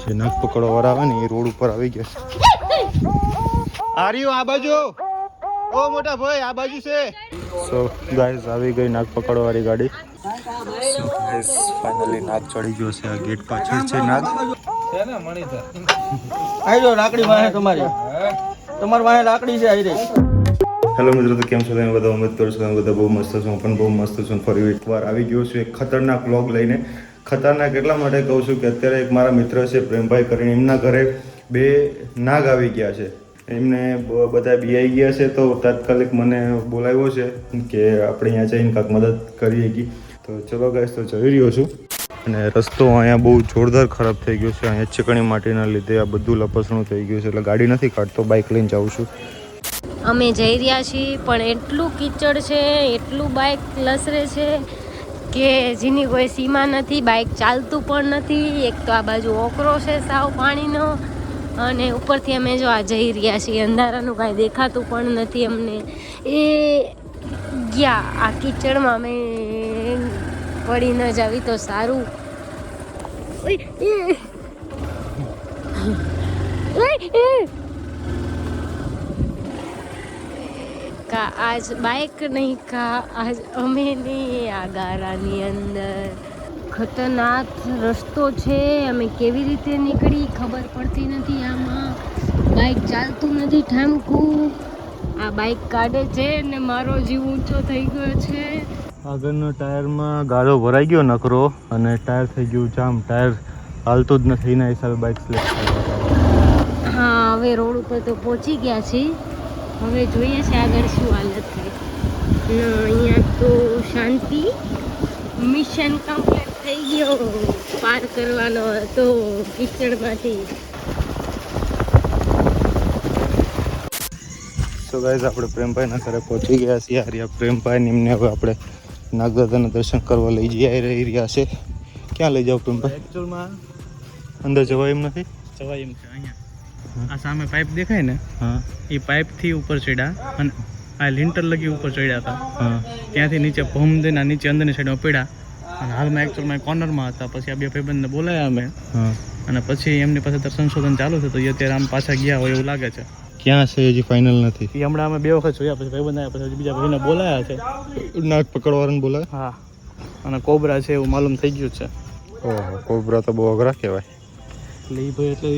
જે નખ પકડવા વાળા આવે ને એ રોડ ઉપર આવી ગયા છે. આર્યો આ બાજુ, ઓ મોટા ભાઈ આ બાજુ છે. સો ગાઈઝ આવી ગઈ નાગ પકડવા વાળી ગાડી. સો ગાઈઝ ફાઇનલી નાગ ચડી ગયો છે. આ ગેટ પાછળ છે નાગ. છે ને મણીધર. આજો લાકડી વાહે તમારી વાહે લાકડી છે આઈ રહી. હેલો મિત્રો, તો કેમ છો તમે બધા? ઉમેદ કરું છું તમે બધા બહુ મસ્ત છો. હું પણ બહુ મસ્ત છું. ફરી એકવાર આવી ગયો છું એક ખતરનાક વ્લોગ લઈને. ખતરનાક એટલા માટે કહું છું કે અત્યારે એક મારા મિત્ર છે પ્રેમભાઈ કરીને, એમના ઘરે 2 નાગ આવી ગયા છે. એમને બધા બિયાઈ ગયા છે, તો તાત્કાલિક મને બોલાવ્યો છે કે આપણે અહીંયા જઈને કાંઈક મદદ કરીએ ગઈ. તો ચલો ગાઈસ, તો જઈ રહ્યો છું. અને રસ્તો અહીંયા બહુ જોરદાર ખરાબ થઈ ગયો છે. અહીંયા ચીકણી માટીના લીધે આ બધું લપસણું થઈ ગયું છે, એટલે ગાડી નથી કાઢતો, બાઇક લઈને જાઉં છું. અમે જઈ રહ્યા છીએ, પણ એટલું કીચડ છે, એટલું બાઇક લસરે છે કે જેની કોઈ સીમા નથી. બાઇક ચાલતું પણ નથી. એક તો આ બાજુ ઓકરો છે સાવ પાણીનો, અને ઉપરથી અમે જો આ જઈ રહ્યા છીએ, અંધારાનું કાંઈ દેખાતું પણ નથી અમને. એ ગયા આ કીચડમાં અમે પડી ન જાવી તો સારું. કા આજ બાઇક નહીં, કા આજ અમે નહીં. આ ગારાની અંદર ખતરનાક રસ્તો છે. અમે કેવી રીતે નીકળી ખબર પડતી નથી. આમાં બાઇક ચાલતું નથી ઠામકું. આ બાઇક કાઢે છે ને મારો જીવ ઊંચો થઈ ગયો છે. આગળનો ટાયરમાં ગાળો ભરાઈ ગયો નકરો, અને ટાયર થઈ ગયું જામ. ટાયર હાલતું જ નથી, એના હિસાબે બાઇક સ્લીપ થાય. હા, હવે રોડ ઉપર તો પહોંચી ગયા છીએ. હવે જોઈએ છે આગળ શું હાલત થાય. અહીંયા તો શાંતિ. મિશન કમ્પ્લીટ થઈ ગયો. પાર કરવાનો હતો કીચડમાંથી. તો ગાઈઝ આપણે પ્રેમભાઈના ઘરે પહોંચી ગયા છીએ. હાર્યા પ્રેમભાઈ ને એમને હવે આપણે નાગદાદાના દર્શન કરવા લઈ જઈ રહ્યા છે. ક્યાં લઈ જાવ પ્રેમભાઈ? એકચ્યુઅલમાં અંદર જવાય એમ નથી. જવાય એમ છે. અહીંયા આ સામે પાઇપ દેખાય ને, હા, એ પાઇપથી ઉપર ચડ્યા અને આ લિન્ટર લગી ઉપર ચડ્યા હતા. હા, ત્યાંથી નીચે ભમ દઈને નીચે અંદરની સાઈડમાં પડ્યા. અને હાલમાં એકચ્યુઅલમાં કોર્નરમાં હતા. પછી આ 2 ભાઈબંધને બોલાયા અમે, હા. અને પછી એમની પાસે સંશોધન ચાલુ છે, તો એ અત્યારે આમ પાછા ગયા હોય એવું લાગે છે. ક્યાં છે હજી ફાઇનલ નથી. એ હમણાં અમે 2 વખત જોયા. પછી ભાઈબંધ આવ્યા, પછી બીજા ભાઈને બોલાયા છે. નાગ પકડવાળાને બોલાય. હા, અને કોબરા છે એવું માલુમ થઈ ગયું છે. ઓહો, કોબરા તો બહુ અઘરા કહેવાય. એટલે એ ભાઈ એટલે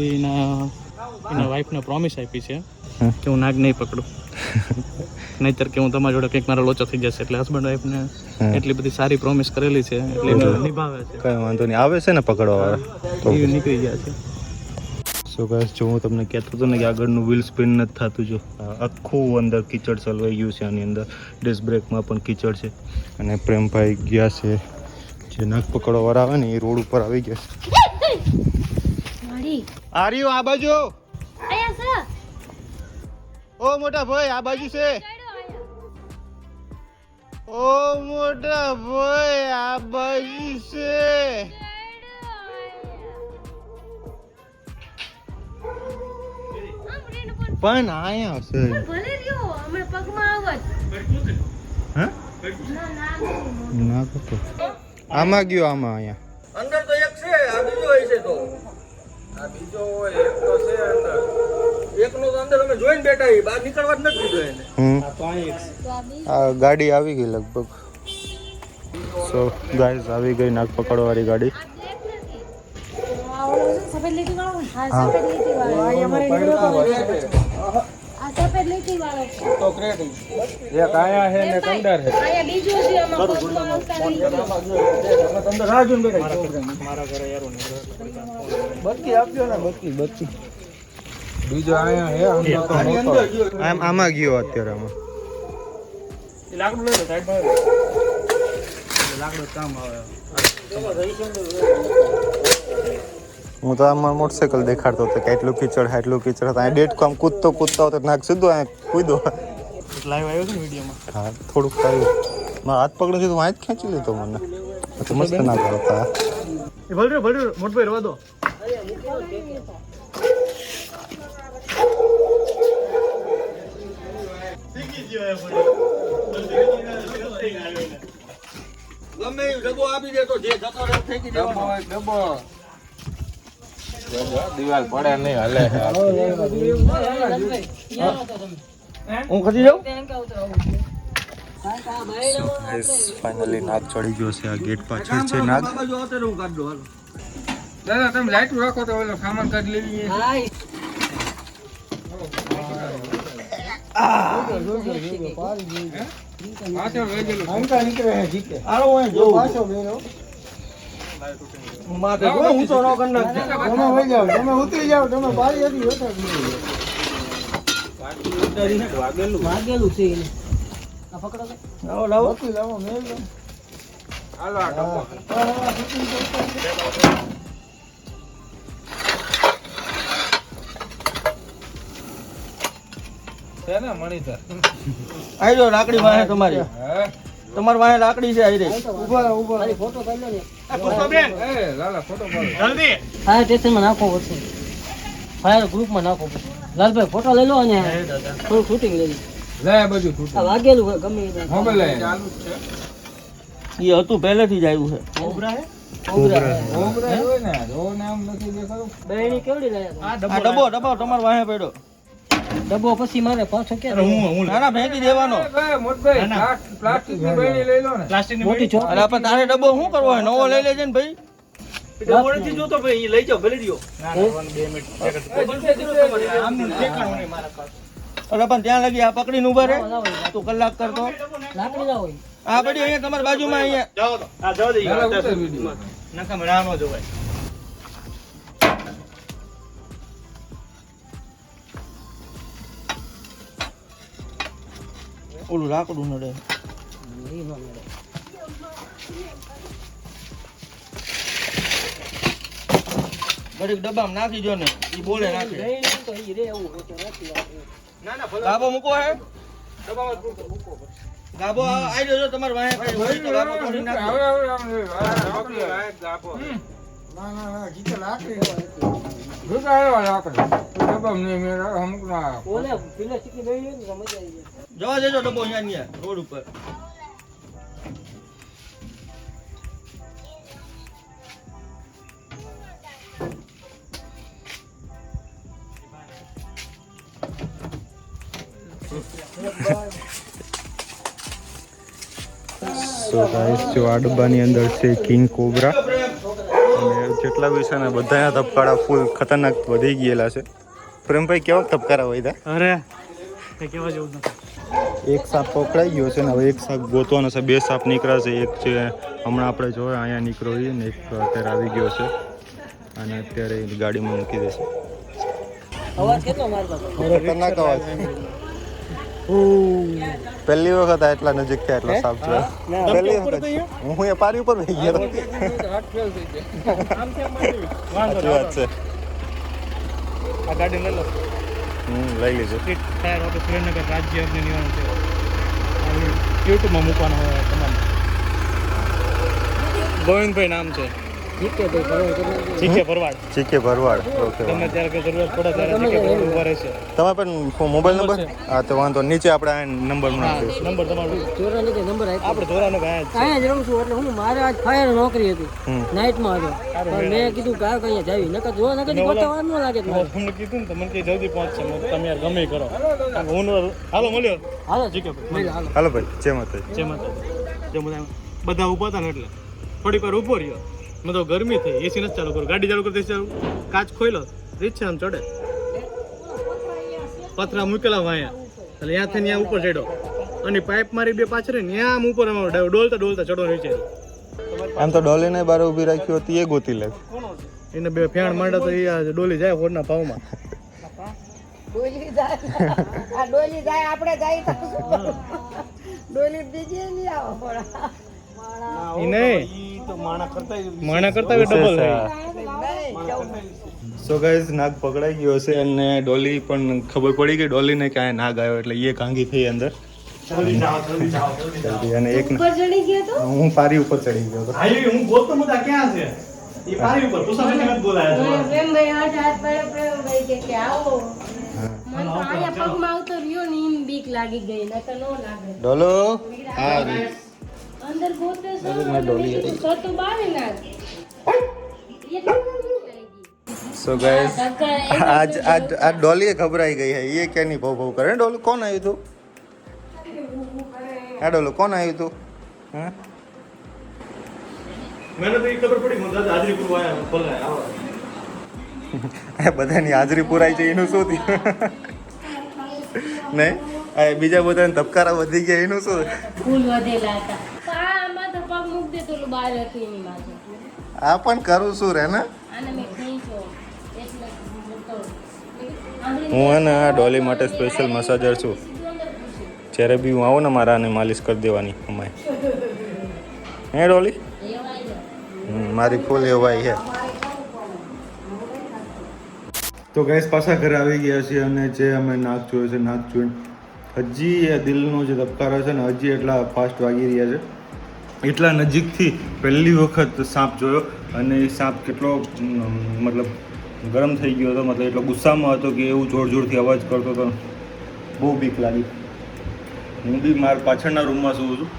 એના વાઈફને પ્રોમિસ આપી છે હા. કે હું નાગ નહીં પકડું, નહીંતર કે હું તમારી જોડે કંઈક મારો લોચો થઈ જશે. એટલે હસબન્ડ વાઈફને એટલી બધી સારી પ્રોમિસ કરેલી છે, એટલે એને નિભાવે છે. કઈ વાંધો નહીં, આવે છે ને પકડવાવાળા. એ નીકળી ગયા છે. સો ગાઈસ, જો હું તમને કહેતો હતો ને કે આગળનું વ્હીલ સ્પિન નથી થતું. જો આખું અંદર કીચડ ચલવાઈ ગયું છે. આની અંદર ડિસ્ક બ્રેકમાં પણ કીચડ છે. અને પ્રેમભાઈ ગયા છે, જે નખ પકડવાવાળા આવે ને એ રોડ ઉપર આવી ગયા છે. આર્યો આ બાજુ, ઓ મોટા ભાઈ આ બાજુ છે. ઓ મોટા ભાઈ આ બાજુ છે. પણ આયા છે. ભલે રહ્યો, અમે પગમાં આવત. હા, ના તો આમાં ગયો, આમાં અહીંયા અંદર તો એક છે, આ બીજો હોય છે. તો આ બીજો હોય, એક તો છે અંદર. એકનો તો અંદર અમે જોઈને બેઠા, એ બહાર નીકળવા જ નથી દીધો એને. આ તો અહીં એક છે. આ ગાડી આવી ગઈ લગભગ. સો ગાઈઝ આવી ગઈ નાગ પકડવાળી ગાડી. સફેદ લીટી વાળો, હા સફેદ લીટી વાળો. આ અમારે આ સફેદ લીટી વાળો છે. તો ક્રેટ એક આયા છે ને કંડર છે. આયા બીજો છે, આમાં પગમાં આવતા રહી ગયો. અંદર રાજુન બેઠા મારા ઘરે યારો ને બત્તી આપ્યો ને, બત્તી બીજો આયા છે અંદર. આમાં ગયો અત્યારે. આમાં લાકડું લઈ લો સાઈડમાં. લાકડું કામ આવે. હું તો આમાં મોટરસાઇકલ દેખાડતો હતો કે એટલું કીચડ હા, એટલું કીચડ હતા. ડેટ કામ કૂદતો હતો, નાક સીધો અહીંયા કૂદો. લાઈવ આવ્યો છે ને વિડીયોમાં. હા, થોડુંક આવ્યું. મારા હાથ પકડો છે તો વાંચ ખેંચી લીધો મને. તો મસ્ત ના કરતા. એ ભલ્યો મોટભાઈ રવા દો. ગમે ડબ્બો આપી દે તો જે જતો રહે ફેંકી દેવાનો. ડબ્બો દિવાલ પડે નહીં હલે હું ખસી જાઉં ફાઇનલી નાગ ચડી ગયો છે. આ ગેટ પાછળ છે નાગ. દાદા તમે લાઈટ રાખો તો ઓલો સામાન કાઢી લેવી આજો લાકડી વાહે તમારી તમારી વાહે લાકડી છે આઈ રે ઉભા ફોટો પાડી લો ને પુષ્પાબેન એ લાલા ફોટો પાડો જલ્દી ફાયર સ્ટેશનમાં નાખો પડશે ફાયર ગ્રુપમાં નાખો પડશે લાલભાઈ ફોટો લઈ લો અને થોડું શૂટિંગ લઈ લો લે બધું ફોટો આ વાગેલું હોય ગમે એ મોબાઈલ લે ચાલુ છે એ હતું પહેલેથી જ આવ્યું છે ઓબરા ઓબરા હોય ને જો નામ નથી દેખાડું બેણી કેવડી લાયા આ ડબ્બો તમારી વાહે પડ્યો ડબ્બો પછી મારે પાછો કે ના ના ફેંકી દેવાનો મોટભાઈ પ્લાસ્ટિક ની બેણી લઈ લો ને મોટી છો અરે પણ તારે ડબ્બો શું કરવો હોય નવો લઈ લેજે ને ભાઈ ડબ્બો નથી જોતો ભાઈ એ લઈ જાઓ ભલે દ્યો અરે પણ ત્યાં લગી આ પકડીને ઉભા રે તું કલાક કરતો લાકડી ના હોય આ પડી અહીંયા તમારી બાજુમાં અહીંયા જાઓ તો આ જવા દઈએ નકા રાનો જોવાય ઓલું લાકડું નડે ઘડીક ડબ્બામાં નાખી જો ને ઈ બોલે નાખે તો ઈ રે એવું ગાબો મૂકો હે ગાબો આઈ જો તમારે વાહે કઈ હોય તો ગાબો તોડી નાખો ઓલે પેલા ચીકી બેણી હોય ને તો મજા આવી જાય જવા દેજો ડબ્બો અહીંયા રોડ ઉપર સો ગાઈસ જો આ ડબ્બાની અંદર છે કિંગ કોબરા અને જેટલા બી છે ને બધાના ધબકારા ફૂલ ખતરનાક વધી ગયેલા છે. પ્રેમભાઈ કેવા ધબકારા હોય અરે એ કેવા જેવું નથી એક સાપ પકડાઈ ગયો છે ને હવે એક સાપ ગોતવાનો છે. બે સાપ નીકળ્યા છે. એક છે હમણાં આપણે જોયા અહીંયા નીકળ્યો હોય ને એક અત્યારે આવી ગયો છે અને અત્યારે ગાડીમાં મૂકી દેશે. અવાજ કેટલો મારતો ખતરનાક અવાજ. પહેલી વખત આ એટલા નજીક થયા એટલા સાપ છે. પહેલી વખત હું એ પારી ઉપર બેસી ગયો. સાચી વાત છે. આ ગાડી લઈ લો લઈ લીધું. ટાયર ઓટો સુરેન્દ્રનગર રાજ્ય નિવારણ છે યુટ્યુબમાં મૂકવાનું હોય તમારે ગોવિંદભાઈ નામ છે જીકે ભરવાડ ચીકે ભરવાડ. ઓકે ગમે ત્યારે કે જરૂરત પડે ત્યારે જીકે ભરવાડ ઉભા રહેશે તમે પણ મોબાઈલ નંબર હા તો વાંધો નીચે આપણે આ નંબર નાખી દઈશું. નંબર તમારો ચોરાની કે નંબર આપણે ચોરાનો કાંઈ જ રહું છું એટલે હું મારે આજ ફાયર નોકરી હતી નાઇટમાં હતો પણ મેં કીધું કે કઈ જાવી નકર જો નકર પહોંચવા ન લાગે હું કીધું ને તો મને કઈ જલ્દી પહોંચશે તમે યાર ગમે કરો હું હાલો મળ્યો હાલો જીકે હાલો ભાઈ જય માતા. જેમાં બધા ઊભા હતા ને એટલે થોડીક વાર ઊભો રહ્યો મેં તો ગરમી થઈ એસી નથી ચાલુ કરું ગાડી ચાલુ કરતી ચાલુ કાચ ખોઈલો રીત છે આમ ચડે પથરા મૂકેલા વાયા એટલે ત્યાંથી ત્યાં ઉપર ચડ્યો અને પાઇપ મારી બે પાછળ ને ત્યાં આમ ઉપર ડોલતા ડોલતા ચડો નીચે આમ તો ડોલીને બાર ઊભી રાખી હતી એ ગોતી લે. એને બે ફેણ માંડે તો એ ડોલી જાય ફોડના ભાવમાં ડોલી જાય આ ડોલી જાય આપણે જાય તો શું કરવું? ડોલી બીજી નહીં આવો થોડા એ નહીં માણા કરતા ડબલ સો ગાઈઝ નાગ પકડાઈ ગયો છે અને ડોલી પણ ખબર પડી ગઈ ડોલીને કે આ નાગ આવ્યો એટલે એ કાંગી થઈ અંદર. જલ્દી અને એક ઉપર ચડી ગયો તો હું પારી ઉપર ચડી ગયો હતો. હું ગોતતો બધા ક્યાં છે એ પારી ઉપર તુષાર નથી બોલાયા પ્રેમભાઈ હાથ પડે પ્રેમભાઈ કે આવો મને તો આયા પગમાં આવતો રહ્યો ને એમ બીક લાગી ગઈ નકર નો લાગે ડોલો હા અંદર ગોતે તો તો બારે ના સો ગાઈસ આજ ડોલી ઘબરાઈ ગઈ है ये क्या नहीं भाव भाव करे डोलू कौन आयु तू આ ડોલુ કોણ આવ્યું તું હા મને તો એ ખબર પડી મને હાજરી પૂરવા આવ્યા બોલાય આવો બધાની હાજરી પુરાઈ છે એનું શું થયું નહીં આ બીજા બધાને ધબકારા વધી ગયા એનું શું ફૂલ વધેલા હતા આમાં તો પગ મૂક દે તો બહાર હતી એની માથે આ પણ કરું શું રે ને આને મેં ખેંચો એટલે હું હે ને આ ડોલી માટે સ્પેશિયલ મસાજર છું જ્યારે બી હું આવું ને મારા આને માલિશ કરી દેવાની અમાય હે ડોલી મારી ફૂલ એવાય છે તો ગેસ પાછા ઘરે આવી ગયા છીએ અને જે અમે નાક જોયું છે નાક જોઈને હજી એ દિલનો જે ધબકારો છે ને હજી એટલા ફાસ્ટ વાગી રહ્યા છે એટલા નજીકથી પહેલી વખત સાપ જોયો અને એ સાપ કેટલો મતલબ ગરમ થઈ ગયો હતો મતલબ એટલો ગુસ્સામાં હતો કે એવું જોર જોરથી અવાજ કરતો હતો બહુ બીક લાગી હું બી મારા પાછળના રૂમમાં સૂવું છું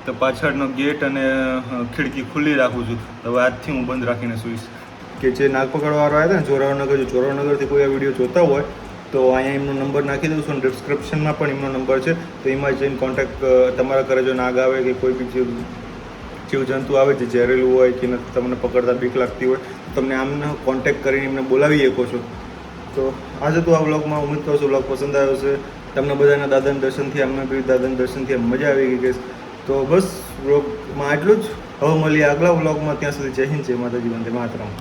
તો પાછળનો ગેટ અને ખિડકી ખુલ્લી રાખું છું હવે આજથી હું બંધ રાખીને સૂઈશ કે જે નાક પકડવાવાળા આવ્યા હતા ને ચોરાવનગર જો ચોરાવનગરથી કોઈ આ વિડીયો જોતા હોય તો અહીંયા એમનો નંબર નાખી દઉં છું અને ડિસ્ક્રિપ્શનમાં પણ એમનો નંબર છે તો એમાં જઈને કોન્ટેક્ટ તમારા ઘરે જો નાગ આવે કે કોઈ બી જીવજંતુ આવે જે ઝેરેલું હોય કે તમને પકડતા બીક લાગતી હોય તો તમને આમને કોન્ટેક્ટ કરીને એમને બોલાવી શકો છો તો આજે તો આ વ્લોગમાં ઉમ્મીદ કરું છું વ્લોગ પસંદ આવ્યો છે તમને બધાના દાદાના દર્શનથી અમને બી દાદાના દર્શનથી મજા આવી ગઈ કે તો બસ વ્લોગમાં આટલું જ હવે મળીએ આગલા વ્લોગમાં ત્યાં સુધી જય હિન્દ જય માતાજી વંદે માતરમ